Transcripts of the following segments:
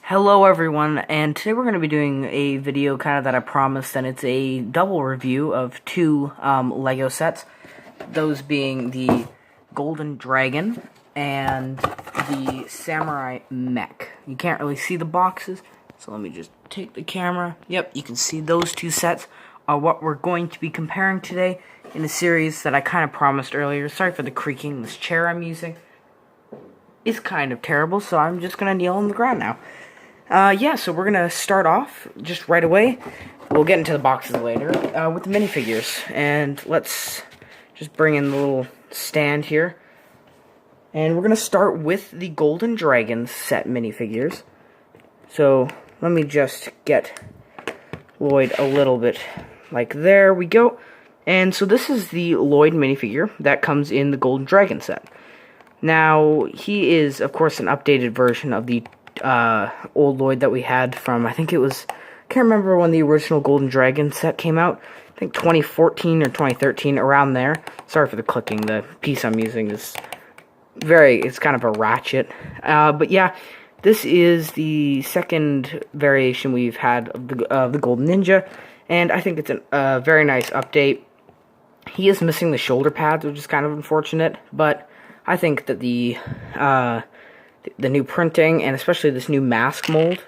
Hello everyone, and today we're going to be doing a video kind of that I promised, and it's a double review of two Lego sets, those being the Golden Dragon and the Samurai Mech. You can't really see the boxes, so let me just take the camera. Yep, you can see those two sets are what we're going to be comparing today in a series that I kind of promised earlier. Sorry for the creaking. This chair I'm using is kind of terrible, so I'm just going to kneel on the ground now. So we're gonna start off just right away. We'll get into the boxes later with the minifigures, and let's just bring in the little stand here. And we're gonna start with the Golden Dragon set minifigures. So let me just get Lloyd a little bit like there we go. And so this is the Lloyd minifigure that comes in the Golden Dragon set. Now he is, of course, an updated version of the old Lloyd that we had from, I think it was, I can't remember when the original Golden Dragon set came out. I think 2014 or 2013, around there. Sorry for the clicking. The piece I'm using is it's kind of a ratchet. But yeah, this is the second variation we've had of the Golden Ninja, and I think it's a very nice update. He is missing the shoulder pads, which is kind of unfortunate, but I think that the new printing, and especially this new mask mold,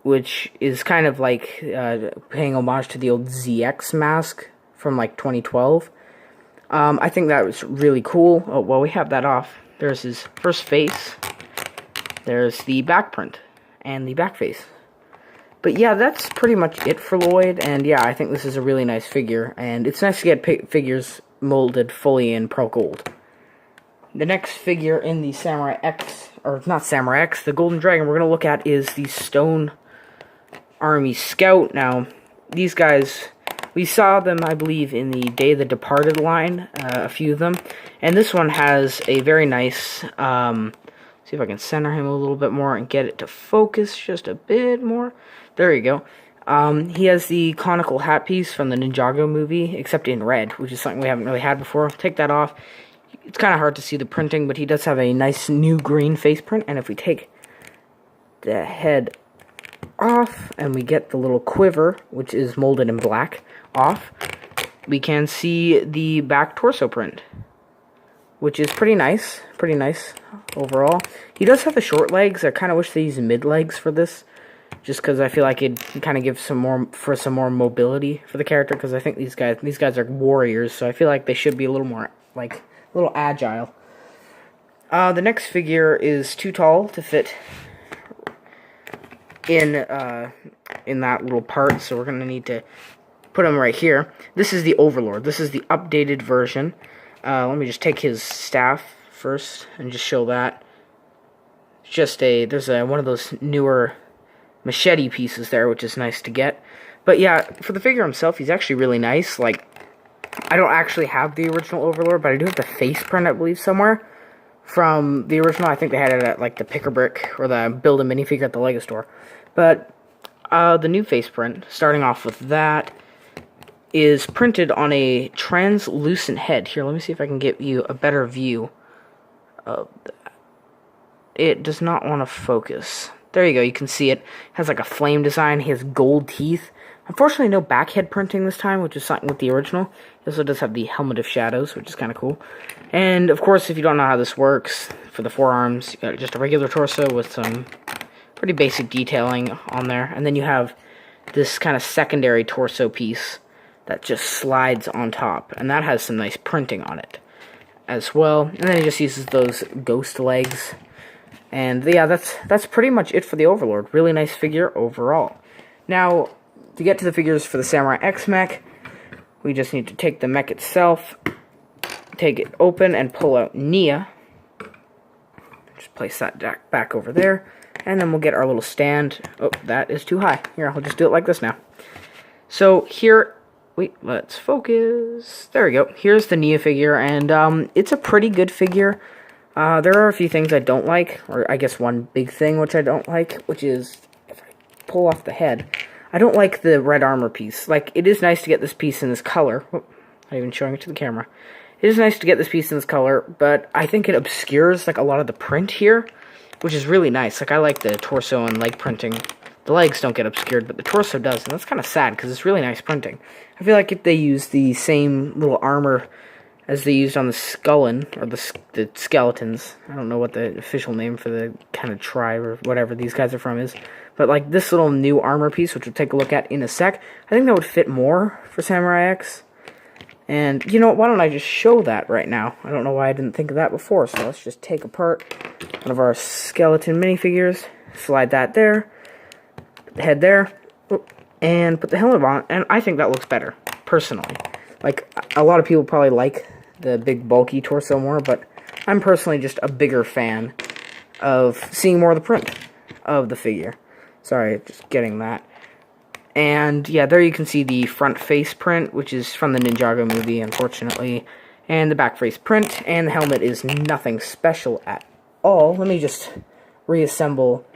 which is kind of like paying homage to the old ZX mask from like 2012. I think that was really cool. Oh, well, we have that off. There's his first face. There's the back print and the back face. But yeah, that's pretty much it for Lloyd, and yeah, I think this is a really nice figure, and it's nice to get figures molded fully in Pearl Gold. The next figure in the Samurai X, or not Samurai X, the Golden Dragon we're going to look at is the Stone Army Scout. Now, these guys, we saw them, I believe, in the Day of the Departed line, a few of them. And this one has a very nice, see if I can center him a little bit more and get it to focus just a bit more. There you go. He has the conical hat piece from the Ninjago movie, except in red, which is something we haven't really had before. Take that off. It's kind of hard to see the printing, but he does have a nice new green face print. And if we take the head off and we get the little quiver, which is molded in black, off, we can see the back torso print, which is pretty nice overall. He does have the short legs. I kind of wish they used mid legs for this, just because I feel like it kind of gives some more mobility for the character, because I think these guys are warriors, so I feel like they should be a little more like a little agile. The next figure is too tall to fit in that little part, so we're gonna need to put him right here. This is the Overlord. This is the updated version. Let me just take his staff first and just show that. It's just there's one of those newer machete pieces there, which is nice to get. But yeah, for the figure himself, he's actually really nice. Like, I don't actually have the original Overlord, but I do have the face print, I believe, somewhere from the original. I think they had it at, like, the Pick-a-Brick or the Build a Minifigure at the Lego store. But the new face print, starting off with that, is printed on a translucent head. Here, let me see if I can get you a better view of that. It does not want to focus. There you go, you can see it. It has, like, a flame design. He has gold teeth. Unfortunately, no backhead printing this time, which is something with the original. It also does have the Helmet of Shadows, which is kind of cool. And, of course, if you don't know how this works, for the forearms, you got just a regular torso with some pretty basic detailing on there. And then you have this kind of secondary torso piece that just slides on top. And that has some nice printing on it as well. And then he just uses those ghost legs. And, yeah, that's pretty much it for the Overlord. Really nice figure overall. Now, to get to the figures for the Samurai X Mech, we just need to take the mech itself, take it open, and pull out Nia. Just place that back over there, and then we'll get our little stand. Oh, that is too high. Here, I'll just do it like this now. So here, wait, let's focus. There we go. Here's the Nia figure, and it's a pretty good figure. There are a few things I don't like, or I guess one big thing which I don't like, which is, if I pull off the head, I don't like the red armor piece. Like, it is nice to get this piece in this color. Whoop, not even showing it to the camera. It is nice to get this piece in this color, but I think it obscures, like, a lot of the print here. which is really nice. Like, I like the torso and leg printing. The legs don't get obscured, but the torso does, and that's kind of sad, because it's really nice printing. I feel like if they use the same little armor as they used on the Skullin, or the Skeletons, I don't know what the official name for the kind of tribe, or whatever these guys are from is, but like this little new armor piece, which we'll take a look at in a sec, I think that would fit more for Samurai X. And, you know what, why don't I just show that right now? I don't know why I didn't think of that before, so let's just take apart one of our skeleton minifigures, slide that there, put the head there, and put the helmet on, and I think that looks better, personally. Like, a lot of people probably like the big bulky torso more, but I'm personally just a bigger fan of seeing more of the print of the figure. Sorry, just getting that. And, yeah, there you can see the front face print, which is from the Ninjago movie, unfortunately. And the back face print, and the helmet is nothing special at all. Let me just reassemble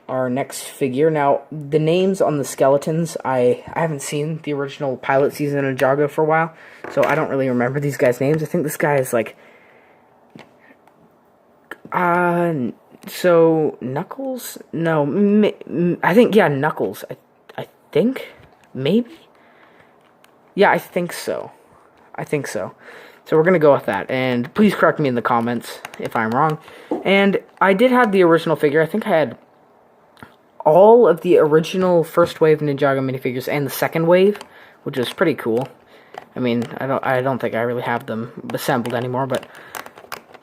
our next figure. Now, the names on the skeletons, I haven't seen the original pilot season of Ninjago for a while, so I don't really remember these guys' names. I think this guy is, like, so, Knuckles? No, I think, yeah, Knuckles. I think? Maybe? Yeah, I think so. So we're going to go with that, and please correct me in the comments if I'm wrong. And I did have the original figure. I think I had all of the original first wave Ninjago minifigures and the second wave, which is pretty cool. I mean, I don't think I really have them assembled anymore, but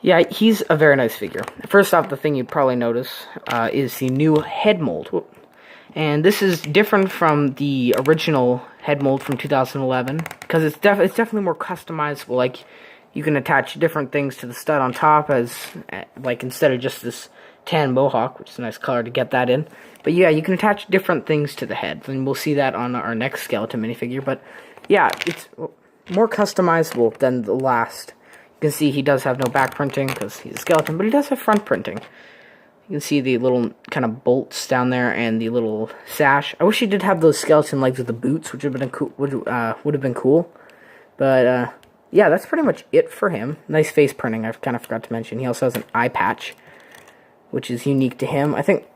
yeah, he's a very nice figure. First off, the thing you'd probably notice is the new head mold. And this is different from the original head mold from 2011, because it's definitely more customizable. Like, you can attach different things to the stud on top, as like, instead of just this tan mohawk, which is a nice color to get that in. But yeah, you can attach different things to the head, and we'll see that on our next skeleton minifigure. But yeah, it's more customizable than the last. You can see he does have no back printing because he's a skeleton, but he does have front printing. You can see the little kind of bolts down there and the little sash. I wish he did have those skeleton legs with the boots, which would have been cool. Would have been cool. But yeah, that's pretty much it for him. Nice face printing. I kind of forgot to mention. He also has an eye patch, which is unique to him. I think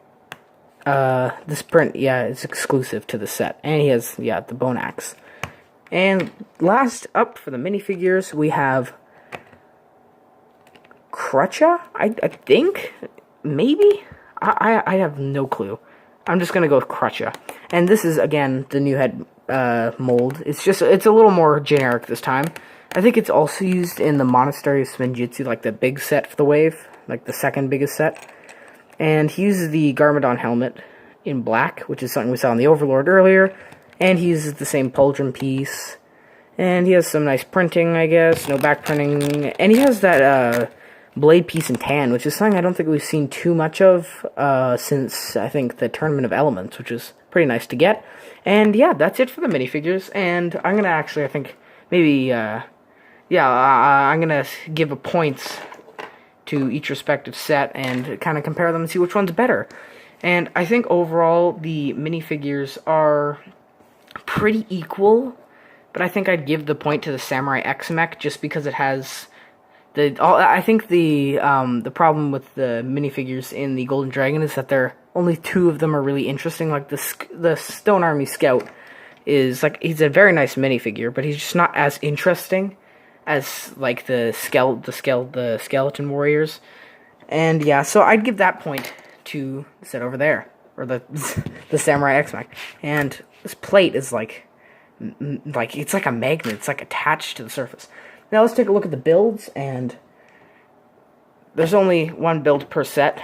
this print, yeah, is exclusive to the set. And he has, yeah, the bone axe. And last up for the minifigures, we have Crutcha, I think? Maybe? I have no clue. I'm just gonna go with Crutcha. And this is, again, the new head mold. It's a little more generic this time. I think it's also used in the Monastery of Spinjitzu, like the big set for the wave, like the second biggest set. And he uses the Garmadon helmet in black, which is something we saw in the Overlord earlier. And he uses the same pauldron piece. And he has some nice printing, I guess. No back printing. And he has that blade piece in tan, which is something I don't think we've seen too much of since, I think, the Tournament of Elements, which is pretty nice to get. And yeah, that's it for the minifigures. And I'm going to actually, I think, maybe, I'm going to give a points to each respective set and kind of compare them and see which one's better. And I think overall the minifigures are pretty equal, but I think I'd give the point to the Samurai X Mech just because it has I think the problem with the minifigures in the Golden Dragon is that only two of them are really interesting. Like the Stone Army Scout is like, he's a very nice minifigure, but he's just not as interesting as like the skeleton warriors. And yeah, so I'd give that point to the set over there, or the Samurai X Mech. And this plate is like it's like a magnet. It's like attached to the surface. Now let's take a look at the builds, and there's only one build per set,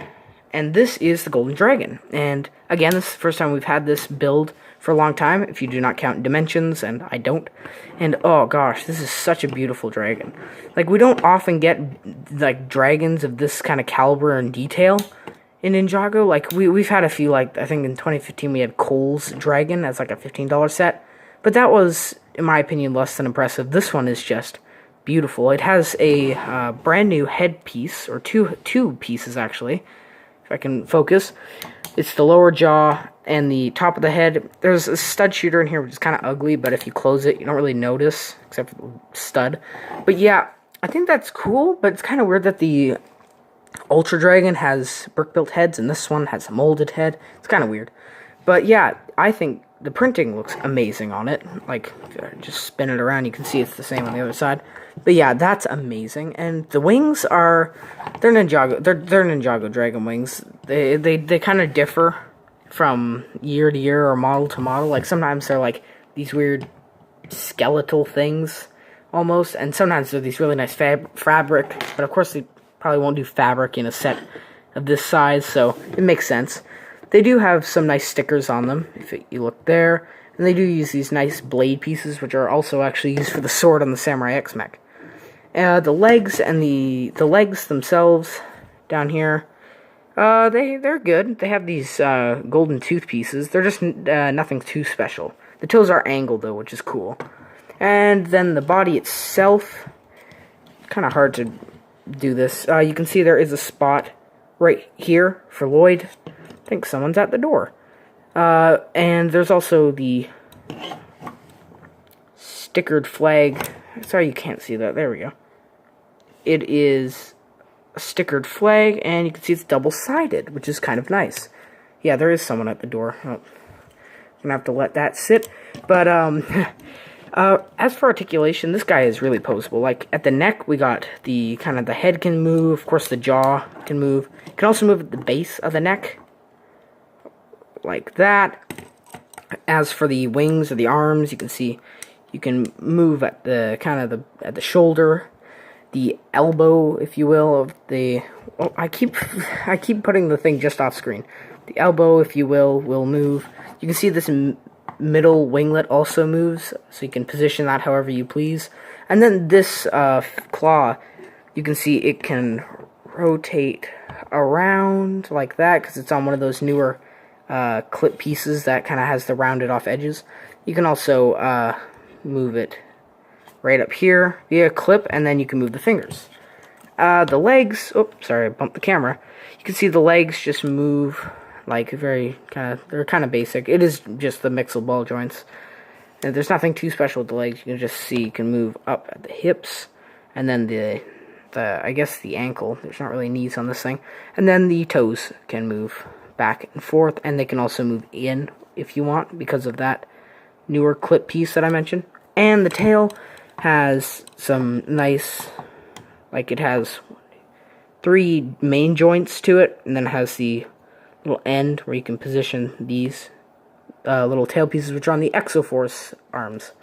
and this is the Golden Dragon. And again, this is the first time we've had this build for a long time, if you do not count dimensions, and I don't. And oh gosh, this is such a beautiful dragon. Like, we don't often get like dragons of this kind of caliber and detail in Ninjago. Like, we've had a few, like, I think in 2015 we had Cole's dragon as like a $15 set, but that was, in my opinion, less than impressive. This one is just beautiful. It has a brand new headpiece, or two pieces actually, if I can focus. It's the lower jaw and the top of the head. There's a stud shooter in here, which is kind of ugly, but if you close it, you don't really notice, except for the stud. But yeah, I think that's cool, but it's kind of weird that the Ultra Dragon has brick-built heads, and this one has a molded head. It's kind of weird. But yeah, I think the printing looks amazing on it. Like, just spin it around, you can see it's the same on the other side. But yeah, that's amazing. And the wings are, they're Ninjago. They're Ninjago Dragon wings. They kind of differ from year to year or model to model. Like, sometimes they're like these weird skeletal things almost, and sometimes they're these really nice fabric. But of course, they probably won't do fabric in a set of this size, so it makes sense. They do have some nice stickers on them, if you look there. And they do use these nice blade pieces, which are also actually used for the sword on the Samurai X Mech. The legs and the legs themselves down here, they're good. They have these golden tooth pieces. They're just nothing too special. The toes are angled, though, which is cool. And then the body itself, kind of hard to do this. You can see there is a spot right here for Lloyd. I think someone's at the door. And there's also the stickered flag. Sorry, you can't see that. There we go. It is a stickered flag, and you can see it's double-sided, which is kind of nice. Yeah, there is someone at the door. Oh, I'm gonna have to let that sit. But, as for articulation, this guy is really posable. Like, at the neck, we got the head can move. Of course, the jaw can move. You can also move at the base of the neck, like that. As for the wings or the arms, you can see you can move at the at the shoulder, the elbow, if you will, of the. Oh, I keep putting the thing just off screen. The elbow, if you will move. You can see this middle winglet also moves, so you can position that however you please. And then this claw, you can see it can rotate around like that because it's on one of those newer clip pieces that kind of has the rounded off edges. You can also move it right up here via clip, and then you can move the fingers. The legs, sorry, I bumped the camera. You can see the legs just move like they're kind of basic. It is just the mixel ball joints. And there's nothing too special with the legs. You can just see you can move up at the hips, and then I guess the ankle. There's not really knees on this thing. And then the toes can move back and forth, and they can also move in if you want because of that newer clip piece that I mentioned. And the tail has some nice, like, it has 3 main joints to it, and then it has the little end where you can position these little tail pieces, which are on the Exoforce arms.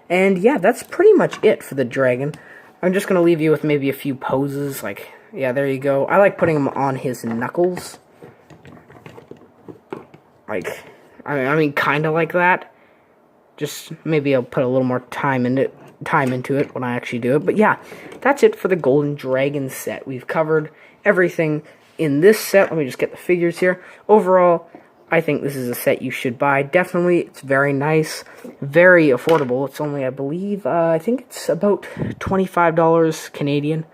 And yeah, that's pretty much it for the dragon. I'm just going to leave you with maybe a few poses, like, yeah, there you go. I like putting them on his knuckles. Like, I mean, kind of like that. Just maybe I'll put a little more time into it when I actually do it. But yeah, that's it for the Golden Dragon set. We've covered everything in this set. Let me just get the figures here. Overall, I think this is a set you should buy. Definitely, it's very nice, very affordable. It's only, I believe, I think it's about $25 Canadian,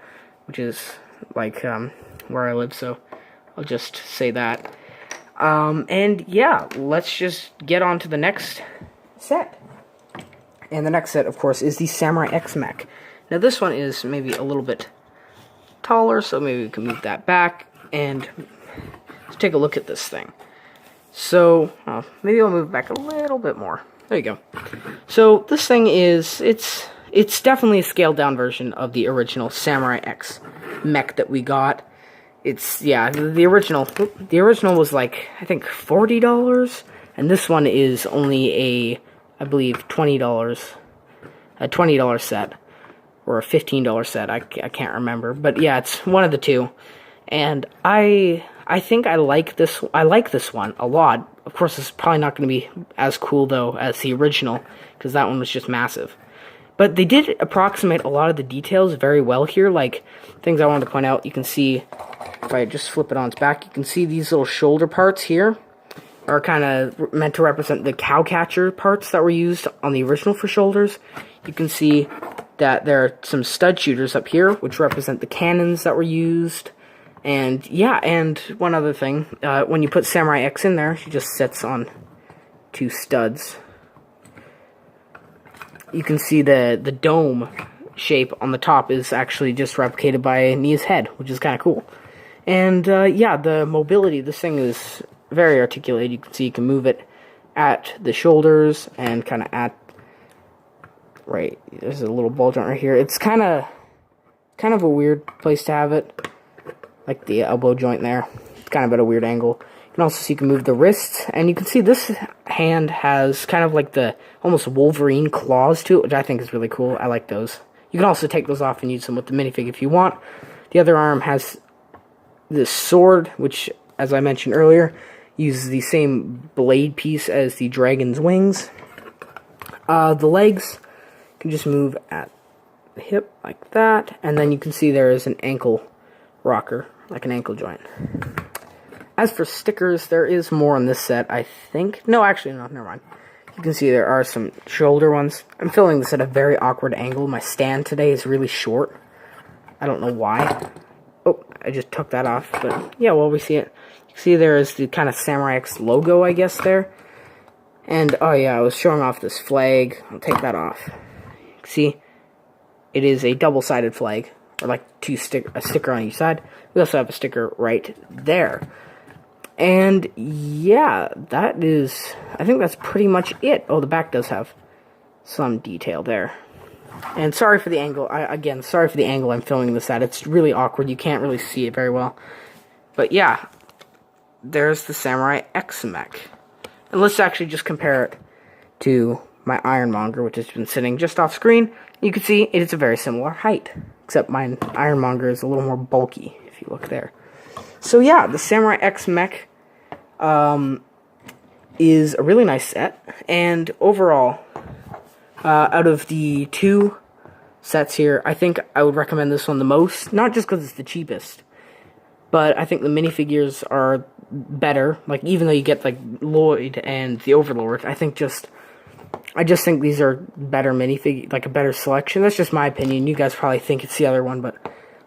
which is like where I live, so I'll just say that. And yeah, let's just get on to the next set. And the next set, of course, is the Samurai X Mech. Now, this one is maybe a little bit taller, so maybe we can move that back, and let's take a look at this thing. So, maybe I'll move back a little bit more. There you go. So, this thing is, it's definitely a scaled-down version of the original Samurai X Mech that we got. It's, yeah, the original was like, I think, $40, and this one is only I believe, $20, a $20 set, or a $15 set, I can't remember, but yeah, it's one of the two, and I think I like this one a lot. Of course, it's probably not going to be as cool, though, as the original, because that one was just massive. But they did approximate a lot of the details very well here, like, things I wanted to point out. You can see, if I just flip it on its back, you can see these little shoulder parts here are kind of meant to represent the cowcatcher parts that were used on the original for shoulders. You can see that there are some stud shooters up here, which represent the cannons that were used. And yeah, and one other thing, when you put Samurai X in there, she just sits on 2 studs. You can see the dome shape on the top is actually just replicated by Nia's head, which is kind of cool. And yeah, the mobility, this thing is very articulated. You can see you can move it at the shoulders and kind of at, right, there's a little ball joint right here. It's kind of a weird place to have it, like the elbow joint there. It's kind of at a weird angle. You can also see you can move the wrists, and you can see this hand has kind of like the almost Wolverine claws to it, which I think is really cool. I like those. You can also take those off and use them with the minifig if you want. The other arm has this sword, which, as I mentioned earlier, uses the same blade piece as the dragon's wings. The legs can just move at the hip like that, and then you can see there is an ankle rocker, like an ankle joint. As for stickers, there is more on this set, I think. No, actually, no, never mind. You can see there are some shoulder ones. I'm filming this at a very awkward angle. My stand today is really short. I don't know why. Oh, I just took that off, but yeah, well, we see it. You see there is the kind of Samurai X logo, I guess, there. And, oh yeah, I was showing off this flag. I'll take that off. See, it is a double-sided flag, or like a sticker on each side. We also have a sticker right there. And yeah, that is, I think that's pretty much it. Oh, the back does have some detail there. And sorry for the angle. Again, sorry for the angle I'm filming this at. It's really awkward. You can't really see it very well. But yeah, there's the Samurai X Mech. And let's actually just compare it to my Ironmonger, which has been sitting just off screen. You can see it is a very similar height, except my Ironmonger is a little more bulky, if you look there. So yeah, the Samurai X Mech is a really nice set, and overall, out of the two sets here, I think I would recommend this one the most, not just because it's the cheapest, but I think the minifigures are better. Like, even though you get, like, Lloyd and the Overlord, I just think these are better minifigures, like a better selection. That's just my opinion. You guys probably think it's the other one, but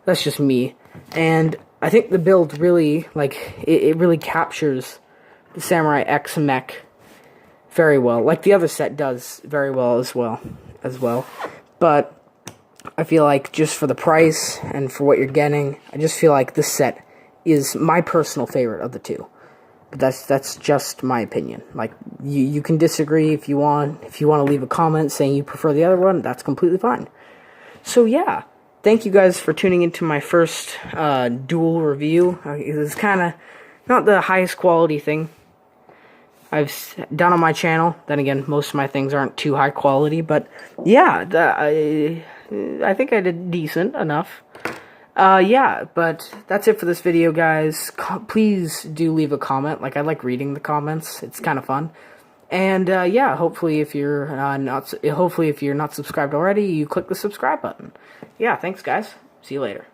that's just me. And I think the build really, like, it really captures the Samurai X Mech very well. Like the other set does very well as well. But I feel like just for the price and for what you're getting, I just feel like this set is my personal favorite of the two. But that's just my opinion. Like, you can disagree if you want. If you want to leave a comment saying you prefer the other one, that's completely fine. So yeah, thank you guys for tuning into my first dual review. It's kind of not the highest quality thing I've done on my channel. Then again, most of my things aren't too high quality, but yeah, I think I did decent enough. Yeah, but that's it for this video, guys. Please do leave a comment. Like, I like reading the comments. It's kind of fun. And yeah, hopefully if you're not subscribed already, you click the subscribe button. Yeah, thanks guys. See you later.